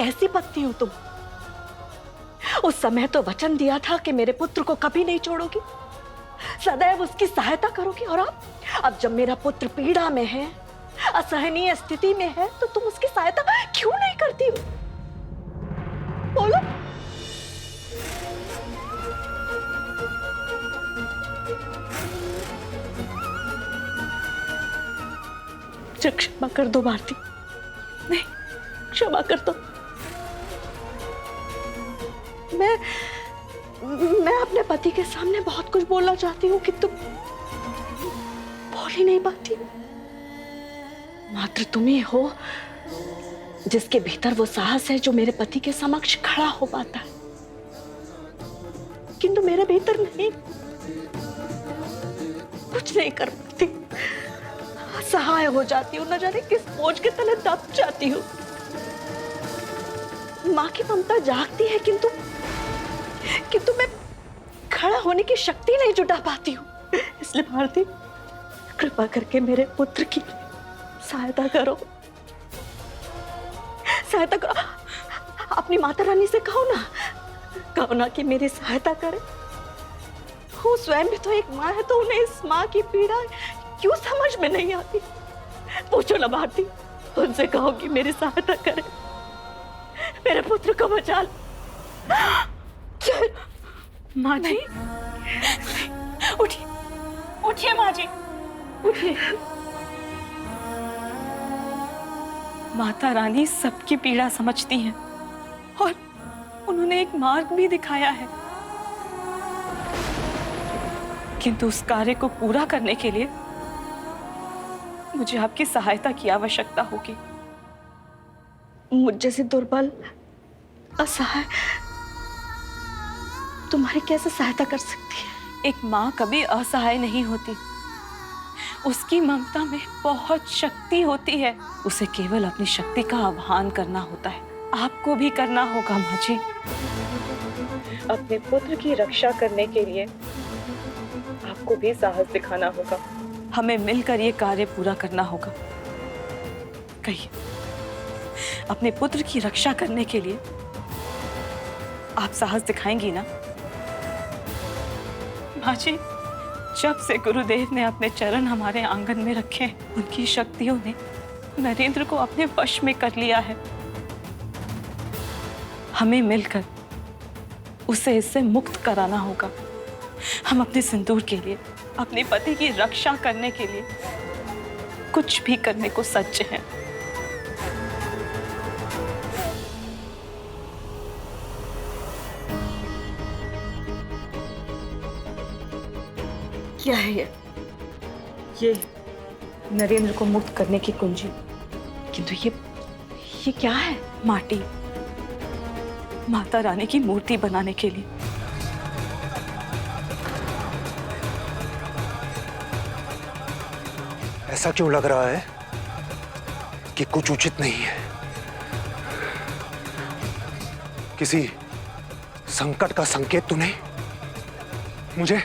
कैसी पत्नी हो तुम? उस समय तो वचन दिया था कि मेरे पुत्र को कभी नहीं छोड़ोगी, सदैव उसकी सहायता करोगी, और अब जब मेरा पुत्र पीड़ा में है, असहनीय स्थिति में है, तो तुम उसकी सहायता क्यों नहीं करती हो? बोलो। मुझे क्षमा कर दो भारती, नहीं, क्षमा कर दो। मैं अपने पति के सामने बहुत कुछ बोलना चाहती हूँ, किंतु बोल ही नहीं पाती। मात्र तुम ही हो जिसके भीतर वो साहस है जो मेरे पति के समक्ष खड़ा हो पाता है, किंतु मेरे भीतर नहीं, कुछ नहीं कर पाती। असहाय हो जाती हूँ, न जाने किस बोझ के तले दब जाती हूँ। माँ की ममता जागती है, किंतु मैं खड़ा होने की शक्ति नहीं जुटा पाती हूँ। इसलिए भारती, कृपा करके मेरे पुत्र की सहायता करो, सहायता करो। अपनी माता रानी से कहो ना कि मेरी सहायता करे। वो स्वयं भी तो एक माँ है, तो उन्हें इस माँ की पीड़ा क्यों समझ में नहीं आती? पूछो ना भारती, उनसे कहो कि मेरी सहायता करे, मेरे पुत्र को बचा लो। माँ जी, उठिए, उठिए माँ जी, उठिए। माता रानी सबकी पीड़ा समझती हैं और उन्होंने एक मार्ग भी दिखाया है, किंतु उस कार्य को पूरा करने के लिए मुझे आपकी सहायता की आवश्यकता होगी। मुझ जैसी दुर्बल, असहाय तुम्हारी कैसे सहायता कर सकती है? एक माँ कभी असहाय नहीं होती, उसकी ममता में बहुत शक्ति होती है। उसे केवल अपनी शक्ति का आह्वान करना होता है। आपको भी करना होगा माँ जी। अपने पुत्र की रक्षा करने के लिए आपको भी साहस दिखाना होगा। हमें मिलकर ये कार्य पूरा करना होगा। कहिए, अपने पुत्र की रक्षा करने के लिए आप साहस दिखाएंगी ना? माँ जी, जब से गुरुदेव ने अपने चरण हमारे आंगन में रखे, उनकी शक्तियों ने नरेंद्र को अपने वश में कर लिया है। हमें मिलकर उसे इससे मुक्त कराना होगा। हम अपने सिंदूर के लिए, अपने पति की रक्षा करने के लिए कुछ भी करने को सज्ज हैं। क्या है ये नरेंद्र को मुक्त करने की कुंजी। किंतु ये क्या है? माटी, माता रानी की मूर्ति बनाने के लिए। ऐसा क्यों लग रहा है कि कुछ उचित नहीं है? किसी संकट का संकेत तो नहीं? मुझे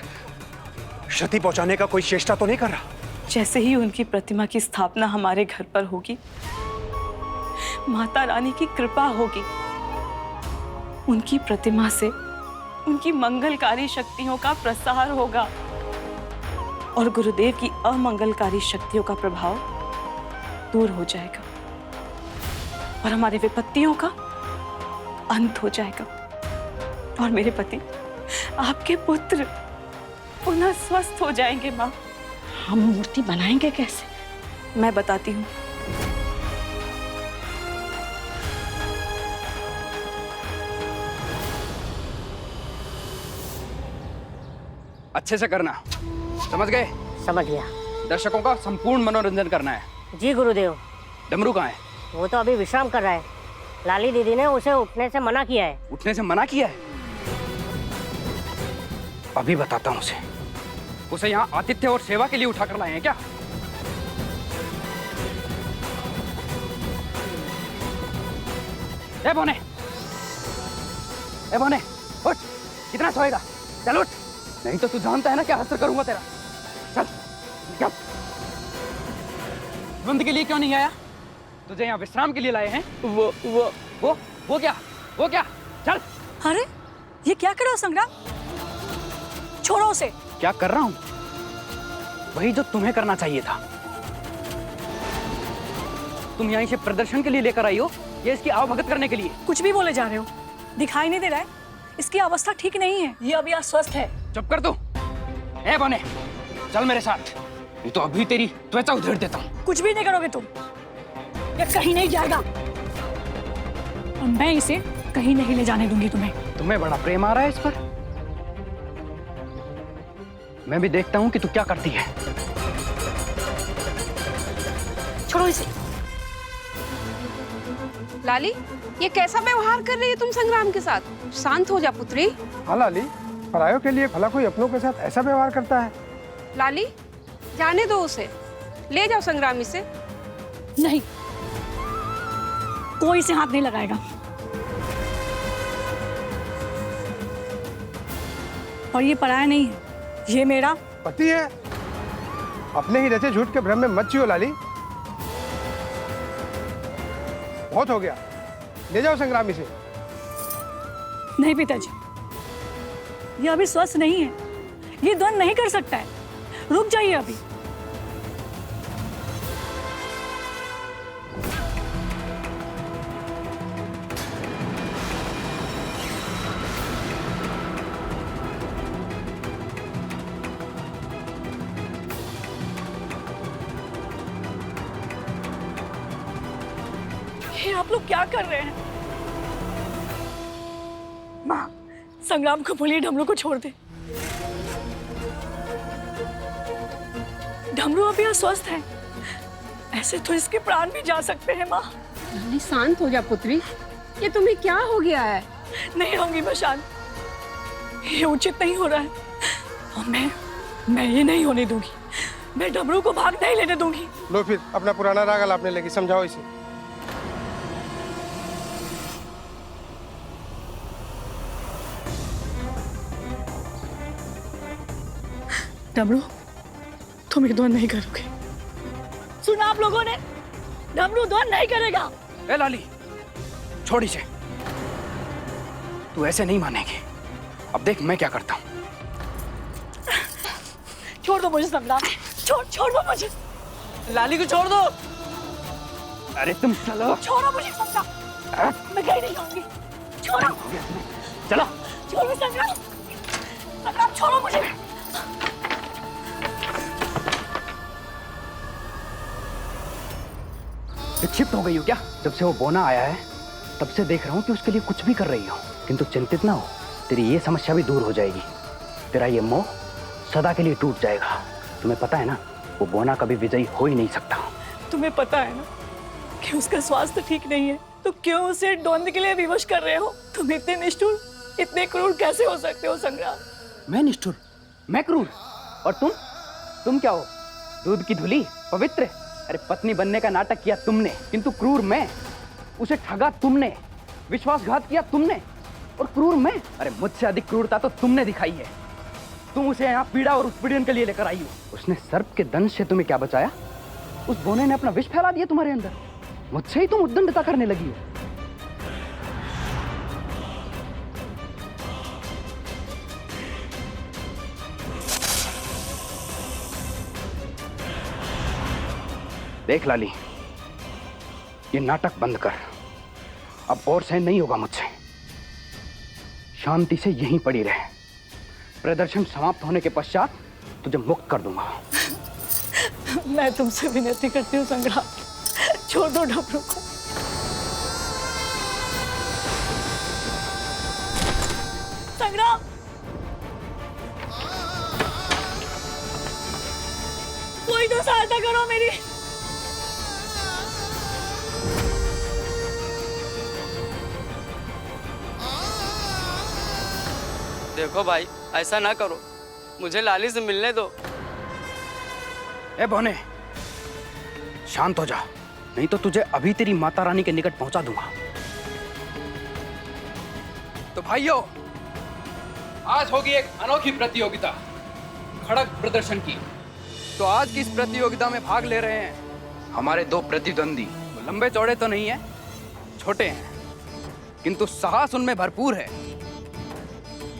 क्षति पहुंचाने का कोई चेष्टा तो नहीं कर रहा? जैसे ही उनकी प्रतिमा की स्थापना हमारे घर पर होगी, माता रानी की कृपा होगी। उनकी प्रतिमा से उनकी मंगलकारी शक्तियों का प्रसार होगा और गुरुदेव की अमंगलकारी शक्तियों का प्रभाव दूर हो जाएगा और हमारे विपत्तियों का अंत हो जाएगा और मेरे पति, आपके पुत्र, पुनः स्वस्थ हो जाएंगे। माँ, हम मूर्ति बनाएंगे कैसे? मैं बताती हूँ। अच्छे से करना, समझ गए? समझ गया। दर्शकों का संपूर्ण मनोरंजन करना है। जी गुरुदेव। डमरू कहाँ है? वो तो अभी विश्राम कर रहा है। लाली दीदी ने उसे उठने से मना किया है। उठने से मना किया है? अभी बताता हूँ उसे यहाँ आतिथ्य और सेवा के लिए उठा कर लाए हैं क्या? ए बोने, उठ, कितना सोएगा? चल उठ, नहीं तो तू जानता है ना क्या असर करूंगा तेरा। चल, क्या? बंद के लिए क्यों नहीं आया? तुझे यहाँ विश्राम के लिए लाए हैं। वो वो क्या? चल। अरे ये क्या कर रहे हो संग्राम? छोड़ो उसे। क्या कर रहा हूं? वही जो तुम्हें करना चाहिए था। तुम यहीं से प्रदर्शन के लिए लेकर आई हो या इसकी आवभगत करने के लिए? कुछ भी बोले जा रहे हो, दिखाई नहीं दे रहा है? इसकी अवस्था ठीक नहीं है, ये अभी अस्वस्थ है। चुप कर तू। ए बने, चल मेरे साथ, नहीं तो अभी तेरी त्वचा उधेड़ देता हूं। कुछ भी नहीं करोगे तुम, ये कहीं नहीं जाएगा और मैं इसे कहीं नहीं ले जाने दूंगी तुम्हें। तुम्हें बड़ा प्रेम आ रहा है इस पर? मैं भी देखता हूं कि तू क्या करती है। छोड़ो इसे। लाली, ये कैसा व्यवहार कर रही है तुम संग्राम के साथ? शांत हो जा पुत्री। हाँ लाली, परायों के लिए भला कोई अपनों के साथ ऐसा व्यवहार करता है? लाली, जाने दो उसे, ले जाओ संग्राम इसे। नहीं, कोई इसे हाथ नहीं लगाएगा। और ये पराया नहीं है, ये मेरा पति है। अपने ही रचे झूठ के भ्रम में मत जियो लाली। बहुत हो गया, ले जाओ संग्रामी से। नहीं पिताजी, ये अभी स्वस्थ नहीं है, ये द्वंद नहीं कर सकता है। रुक जाइए अभी। ये आप लोग क्या कर रहे हैं? माँ, संग्राम को बोलिए ढमरू को छोड़ दे। ढमरू अभी अस्वस्थ है, ऐसे तो इसके प्राण भी जा सकते हैं। माँ लाली, शांत हो जा पुत्री, ये तुम्हें क्या हो गया है? नहीं होंगी मैं शांत, ये उचित नहीं हो रहा है और मैं ये नहीं होने दूंगी। मैं ढमरू को भाग नहीं लेने दूंगी। लो फिर अपना पुराना राग अलापने लगी, समझाओ इसे। ढमरू, तुम ये द्वंद नहीं करोगे। सुना आप लोगों ने, ढमरू द्वंद नहीं करेगा। ए लाली, छोड़ इसे। तू ऐसे नहीं मानेगी। अब देख मैं क्या करता हूँ। छोड़ दो मुझे संग्राम, छोड़ दो मुझे। लाली को छोड़ दो। अरे तुम चलो। छोड़ो मुझे संग्राम, मैं कहीं नहीं जाऊंगी। छोड़ो, चलो। छोड़ो संग्राम, संग्राम छोड़ो मुझे। विक्षिप्त हो गई हो क्या? जब से वो बोना आया है तब से देख रहा हूँ कि उसके लिए कुछ भी कर रही हो, किंतु चिंतित ना हो, तेरी ये समस्या भी दूर हो जाएगी। तेरा ये मोह सदा के लिए टूट जाएगा। तुम्हें पता है ना, वो बोना कभी विजयी हो ही नहीं सकता। तुम्हें पता है ना कि उसका स्वास्थ्य ठीक नहीं है, तो क्यों उसे द्वंद के लिए विवश कर रहे हो? तुम इतने निष्ठुर, इतने क्रूर कैसे हो सकते हो संग्राम? मैं निष्ठुर? मैं क्रूर? और तुम क्या हो? दूध की धुली, पवित्र? अरे पत्नी बनने का नाटक किया तुमने, किंतु क्रूर मैं। उसे ठगा तुमने, विश्वासघात किया तुमने, और क्रूर मैं? अरे मुझसे अधिक क्रूरता तो तुमने दिखाई है। तुम उसे यहाँ पीड़ा और उत्पीड़न के लिए लेकर आई हो। उसने सर्प के दंश से तुम्हें क्या बचाया? उस बोने ने अपना विष फैला दिया तुम्हारे अंदर। मुझसे ही तुम उद्दंडता करने लगी हो। देख लाली, ये नाटक बंद कर। अब और सहन नहीं होगा मुझसे। शांति से यहीं पड़ी रहे। प्रदर्शन समाप्त होने के पश्चात तुझे मुक्त कर दूंगा। मैं तुमसे विनती करती हूँ संग्राम, छोड़ दो ढमरू को। संग्राम, कोई तो सहायता करो मेरी। देखो भाई, ऐसा ना करो, मुझे लाली से मिलने दो। ए बोने, शांत हो जा, नहीं तो तुझे अभी तेरी माता रानी के निकट पहुंचा दूंगा। तो भाइयों, आज होगी एक अनोखी प्रतियोगिता, खड़ग प्रदर्शन की। तो आज की इस प्रतियोगिता में भाग ले रहे हैं हमारे दो प्रतिद्वंदी। वो लंबे चौड़े तो नहीं है, छोटे हैं। किंतु साहस उनमें भरपूर है।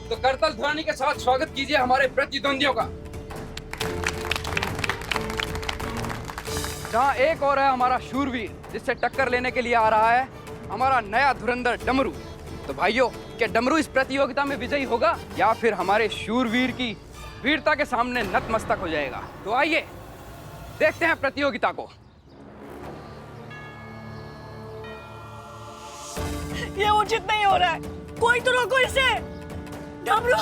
तो करतल ध्वनि के साथ स्वागत कीजिए हमारे प्रतिद्वंदियों का। जहां एक और है हमारा शूरवीर, जिससे टक्कर लेने के लिए आ रहा है हमारा नया धुरंधर डमरू। तो भाइयों, क्या डमरू इस प्रतियोगिता में विजयी होगा या फिर हमारे शूरवीर की वीरता के सामने नतमस्तक हो जाएगा? तो आइए देखते हैं प्रतियोगिता को। ये उचित नहीं हो रहा है, कोई तो रोको इसे। डमरू,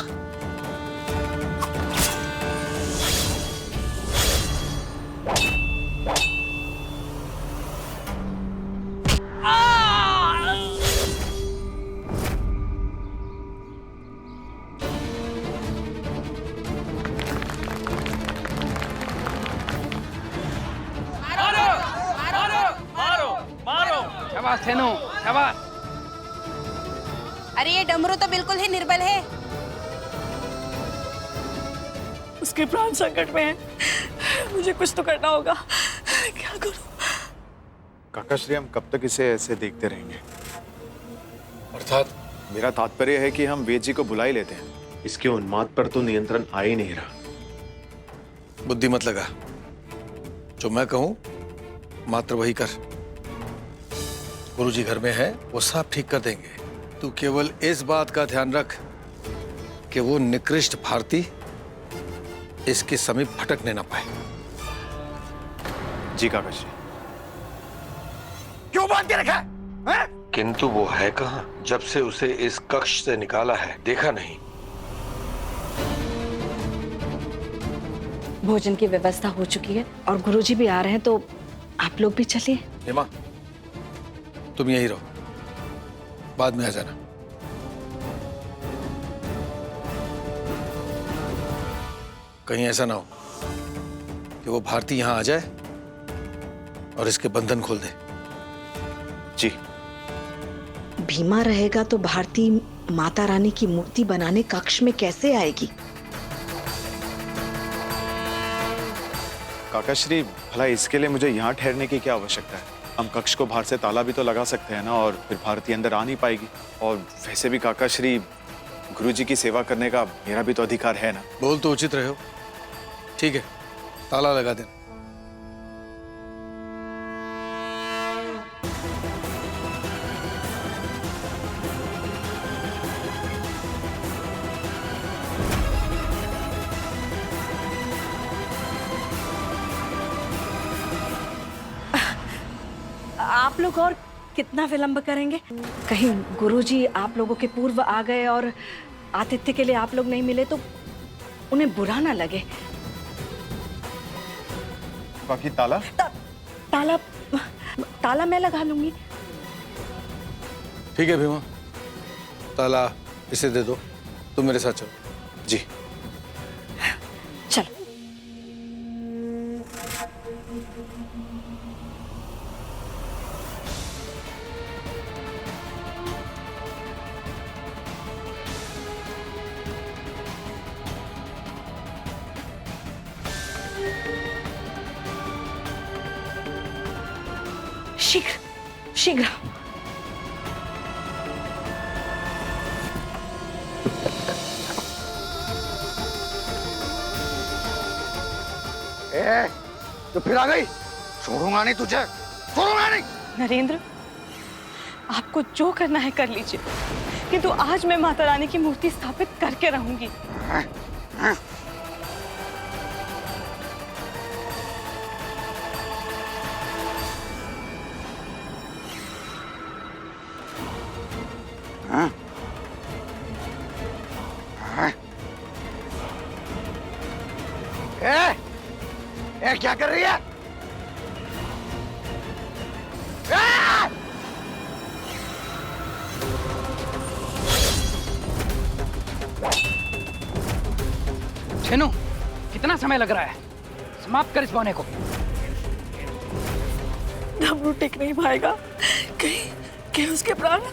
शाबाश थेनो, शाबाश। अरे ये डमरू तो बिल्कुल ही निर्बल है। उसके प्राण संकट में है, मुझे कुछ तो करना होगा। क्या करूं? काकाश्री, हम कब तक इसे ऐसे देखते रहेंगे? अर्थात मेरा तात्पर्य है कि हम वेद जी को बुला ही लेते हैं। इसके उन्माद पर तो नियंत्रण आ ही नहीं रहा। बुद्धि मत लगा, जो मैं कहूं मात्र वही कर। गुरुजी घर में है, वो सब ठीक कर देंगे। तू केवल इस बात का ध्यान रख कि वो निकृष्ट भारती इसके समीप भटकने ना पाए। जी काकाश्री। क्यों बांध के रखा है? किंतु वो है कहाँ? जब से उसे इस कक्ष से निकाला है देखा नहीं। भोजन की व्यवस्था हो चुकी है और गुरुजी भी आ रहे हैं, तो आप लोग भी चलिए। हेमा, तुम यहीं रहो, बाद में आ जाना। कहीं ऐसा ना हो कि वो भारती यहां आ जाए और इसके बंधन खोल दे। जी। भीमा रहेगा तो भारती माता रानी की मूर्ति बनाने कक्ष में कैसे आएगी? काकाश्री, भला इसके लिए मुझे यहाँ ठहरने की क्या आवश्यकता है? हम कक्ष को बाहर से ताला भी तो लगा सकते हैं ना, और फिर भारती अंदर आ नहीं पाएगी। और वैसे भी काकाश्री, गुरुजी की सेवा करने का मेरा भी तो अधिकार है ना। बोल तो उचित रहे हो। ठीक है, ताला लगा देना। आप लोग और कितना विलंब करेंगे? कहीं गुरुजी आप लोगों के पूर्व आ गए और आतिथ्य के लिए आप लोग नहीं मिले तो उन्हें बुरा ना लगे। बाकी ताला? ताला मैं लगा लूंगी। ठीक है भीमा, ताला इसे दे दो। तुम मेरे साथ चलो। जी। चलो। शीघ्र शीघ्र। तो फिर आ गई? छोड़ूंगा नहीं तुझे, छोड़ूंगा नहीं। नरेंद्र, आपको जो करना है कर लीजिए, किंतु आज मैं माता रानी की मूर्ति स्थापित करके रहूंगी। क्या कर रही है? छेनू, कितना समय लग रहा है? समाप्त कर इस बौने को। डमरू टिक नहीं पाएगा, कहीं उसके प्राण।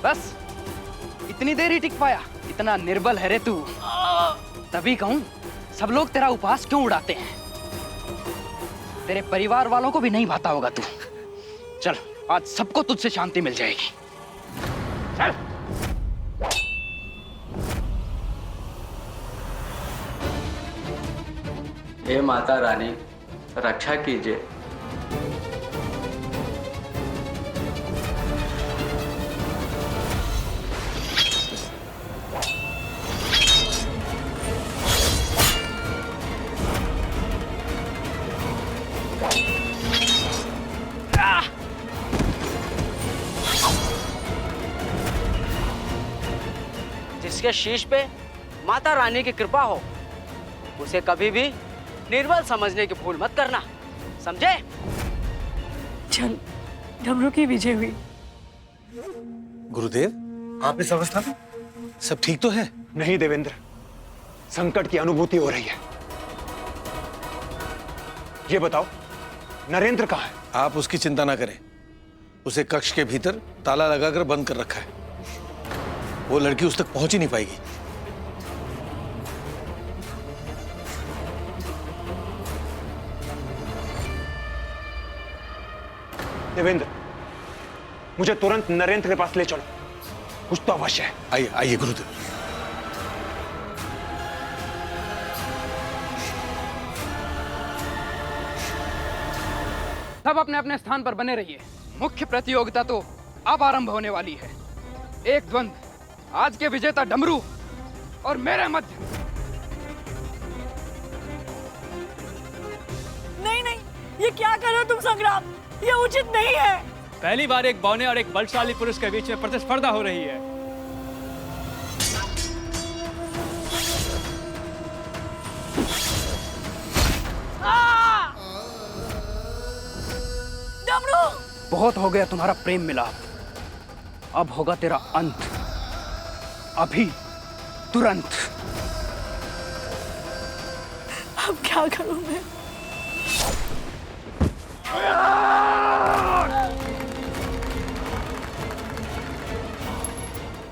बस इतनी देर ही टिक पाया? कितना निर्बल है रे तू। तभी कहूं सब लोग तेरा उपवास क्यों उड़ाते हैं। तेरे परिवार वालों को भी नहीं भाता होगा तू। चल आज सबको तुझसे शांति मिल जाएगी। चल। हे माता रानी, रक्षा कीजिए। जिसके शीश पे माता रानी की कृपा हो, उसे कभी भी निर्बल समझने की भूल मत करना, समझे? चल, डमरू की विजय हुई। गुरुदेव, आप इस अवस्था में सब ठीक तो है? नहीं देवेंद्र, संकट की अनुभूति हो रही है। ये बताओ, नरेंद्र कहाँ है? आप उसकी चिंता ना करें, उसे कक्ष के भीतर ताला लगाकर बंद कर रखा है। वो लड़की उस तक पहुंच ही नहीं पाएगी। देवेंद्र, मुझे तुरंत नरेंद्र के पास ले चलो, कुछ तो अवश्य है। आइए आइए गुरुदेव। सब अपने अपने स्थान पर बने रहिए। मुख्य प्रतियोगिता तो अब आरंभ होने वाली है। एक द्वंद्व, आज के विजेता डमरू और मेरे मध्य। नहीं नहीं, ये क्या कर रहे हो तुम संग्राम? ये उचित नहीं है। पहली बार एक बौने और एक बलशाली पुरुष के बीच में प्रतिस्पर्धा हो रही है। डमरू! बहुत हो गया तुम्हारा प्रेम मिलाप, अब होगा तेरा अंत। अभी, तुरंत। अब क्या करूं मैं?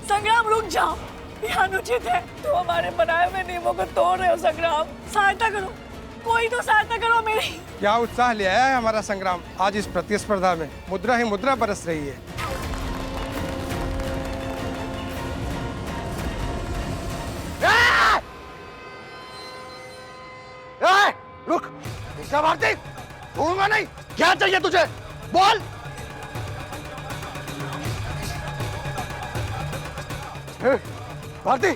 संग्राम रुक जाओ, यह अनुचित है। तुम हमारे बनाए हुए नियमों को तोड़ रहे हो संग्राम। सहायता करो, कोई तो सहायता करो मेरी। क्या उत्साह ले आया है हमारा संग्राम आज इस प्रतिस्पर्धा में। मुद्रा ही मुद्रा बरस रही है। रुक, भारती, छोड़ूंगा नहीं। क्या चाहिए तुझे? बोल। भारती,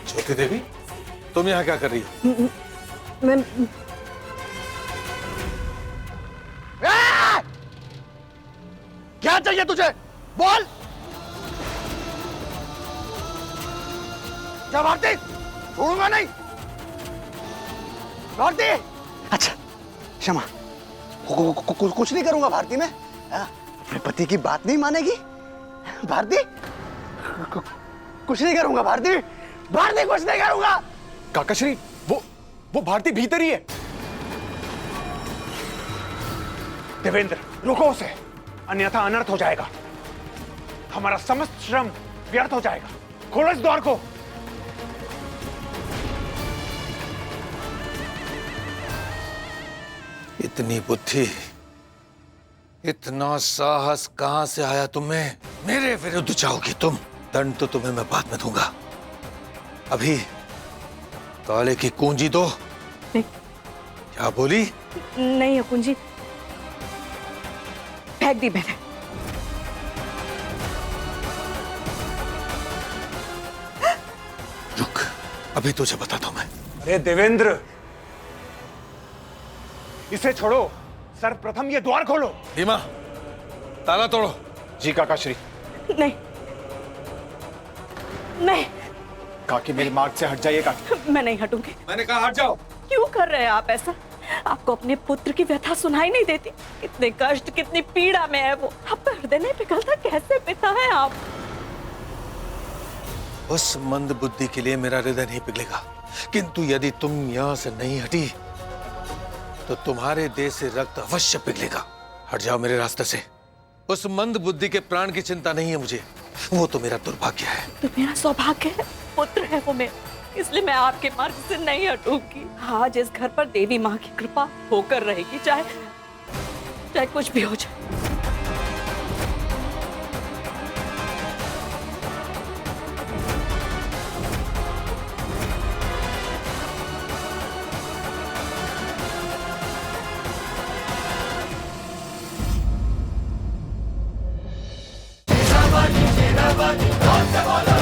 ज्योति देवी, तुम यहाँ क्या कर रही हो? मैं क्या चाहिए तुझे? बोल। क्या भारती, छोड़ूंगा नहीं। भारती, अच्छा क्षमा, कुछ नहीं करूंगा भारती। मैं अपने पति की बात नहीं मानेगी भारती। कुछ नहीं करूंगा भारती। भारती, कुछ नहीं करूंगा। काकाश्री, वो भारती भीतर ही है। देवेंद्र, रोको उसे, अन्यथा अनर्थ हो जाएगा। हमारा समस्त श्रम व्यर्थ हो जाएगा। खोलो इस द्वार को। इतनी बुद्धि, इतना साहस कहां से आया तुम्हें? मेरे विरुद्ध जाओगी तुम? दंड तो तुम्हें मैं बाद में दूंगा। अभी ताले की कुंजी दो। नहीं। क्या बोली? नहीं है कुंजी, फेंक दी मैंने। रुक, अभी तुझे बताता हूं मैं। अरे देवेंद्र, इसे छोड़ो। सर्वप्रथम ये द्वार खोलो। भीमा, ताला तोड़ो। जी काकाश्री। नहीं नहीं, काकी मेरे मार्ग से हट जाइए। काकी, मैं नहीं हटूंगी। मैंने कहा हट जाओ। क्यों कर रहे हैं आप ऐसा? आपको अपने पुत्र की व्यथा सुनाई नहीं देती? कितने कष्ट, कितनी पीड़ा में है वो। आपका हृदय नहीं पिघलता? कैसे पिता है आप? उस मंद बुद्धि के लिए मेरा हृदय नहीं पिघलेगा। किंतु यदि तुम यहां से नहीं हटी तो तुम्हारे देह से रक्त अवश्य पिघलेगा। हट जाओ मेरे रास्ते से। उस मंद बुद्धि के प्राण की चिंता नहीं है मुझे, वो तो मेरा दुर्भाग्य है। तो मेरा सौभाग्य है, पुत्र है वो मेरा, इसलिए मैं आपके मार्ग से नहीं हटूंगी। आज इस घर पर देवी माँ की कृपा होकर रहेगी, चाहे कुछ भी हो जाए। बोलो